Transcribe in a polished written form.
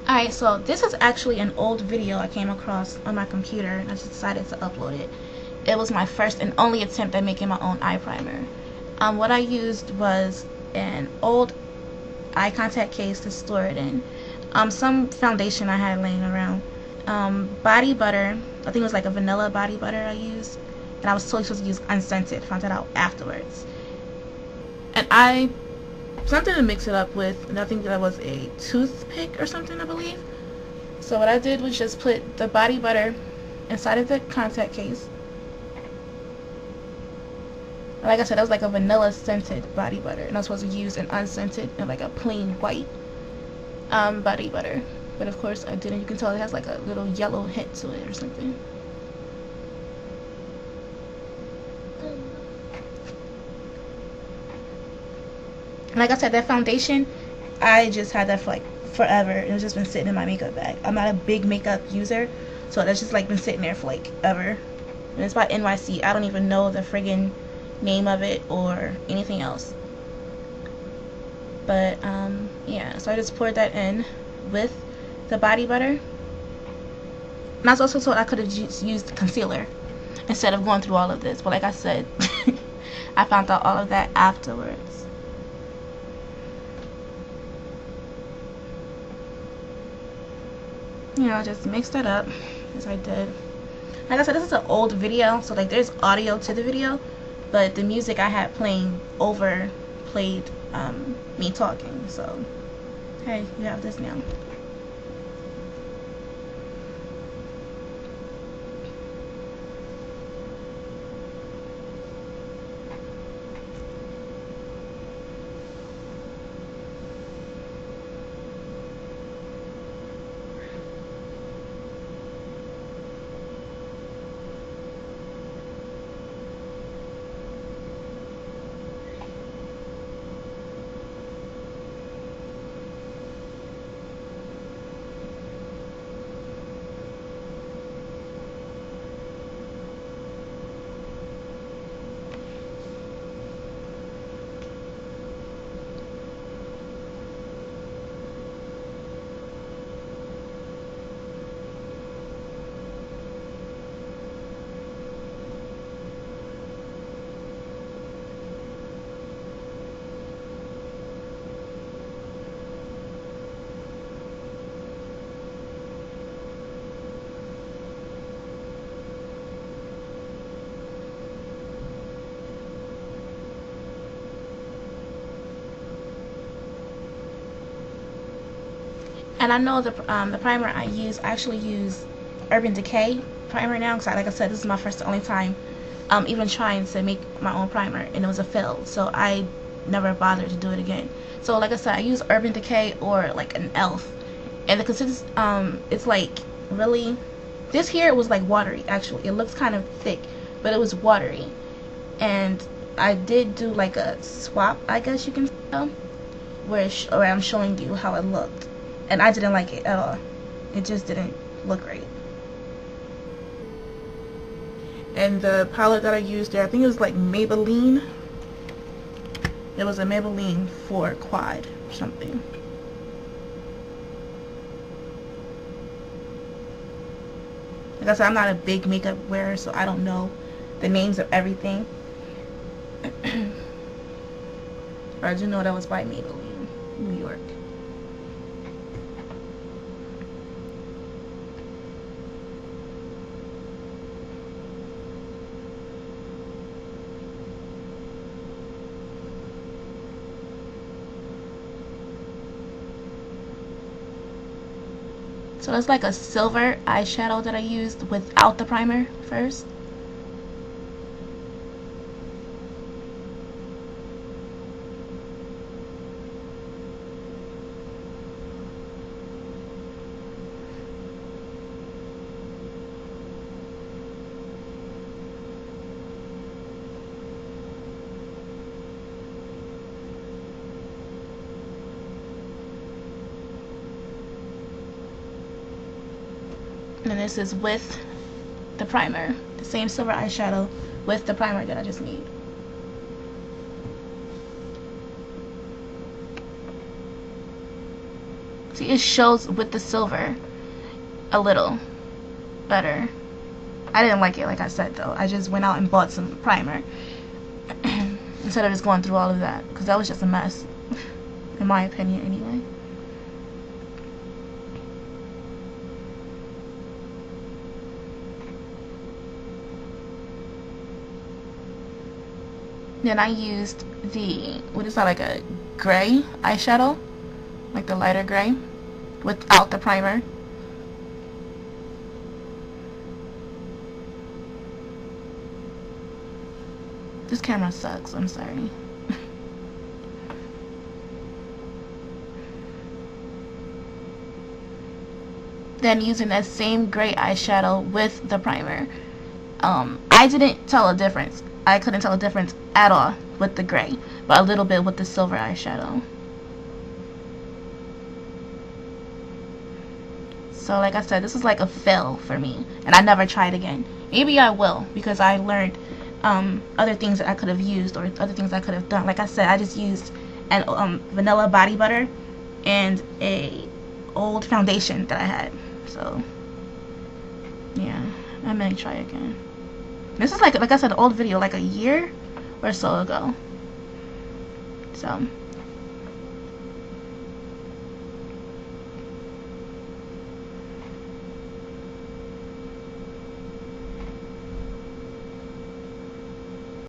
Alright, so this is actually an old video I came across on my computer, and I just decided to upload it. It was my first and only attempt at making my own eye primer. What I used was an old eye contact case to store it in, some foundation I had laying around, body butter. I think it was like a vanilla body butter I used, and I was totally supposed to use unscented. Found that out afterwards. And something to mix it up with, and I think that was a toothpick or something, I believe. So what I did was just put the body butter inside of the contact case. Like I said, that was like a vanilla scented body butter, and I was supposed to use an unscented and like a plain white body butter. But of course I didn't. You can tell it has like a little yellow hint to it or something. Like I said, that foundation, I just had that for like forever. It's just been sitting in my makeup bag. I'm not a big makeup user, so that's just like been sitting there for like ever. And it's by NYC. I don't even know the friggin' name of it or anything else. But yeah, so I just poured that in with the body butter. And I was also told I could have used concealer instead of going through all of this, but like I said, I found out all of that afterwards. You know, just mix that up as I did. Like I said, this is an old video, so like there's audio to the video, but the music I had playing overplayed me talking. So hey, you have this now. And I know the primer I actually use Urban Decay primer now, because like I said, this is my first and only time even trying to make my own primer, and it was a fail, so I never bothered to do it again. So like I said, I use Urban Decay or like an E.L.F, and the consistency, it's like really, this here was like watery. Actually, it looks kind of thick, but it was watery. And I did do like a swap, I guess you can tell, where I'm showing you how it looked, and I didn't like it at all. It just didn't look great. And the palette that I used there, I think it was like Maybelline. It was a Maybelline for Quad or something. Like I said, I'm not a big makeup wearer, so I don't know the names of everything. But I do know that was by Maybelline, New York. So it's like a silver eyeshadow that I used without the primer first. And this is with the primer, the same silver eyeshadow with the primer that I just made. See, it shows with the silver a little better. I didn't like it, like I said, though. I just went out and bought some primer instead of just going through all of that, because that was just a mess, in my opinion, anyway. Then I used the, what is that, like a gray eyeshadow, like the lighter gray, without the primer. This camera sucks, I'm sorry. Then using that same gray eyeshadow with the primer. I didn't tell a difference. I couldn't tell a difference at all with the gray, but a little bit with the silver eyeshadow. So like I said, this is like a fail for me, and I never tried again. Maybe I will, because I learned other things that I could have used, or other things I could have done. Like I said, I just used an vanilla body butter and a old foundation that I had. So yeah, I may try again. This is like I said, an old video, like a year or so ago. So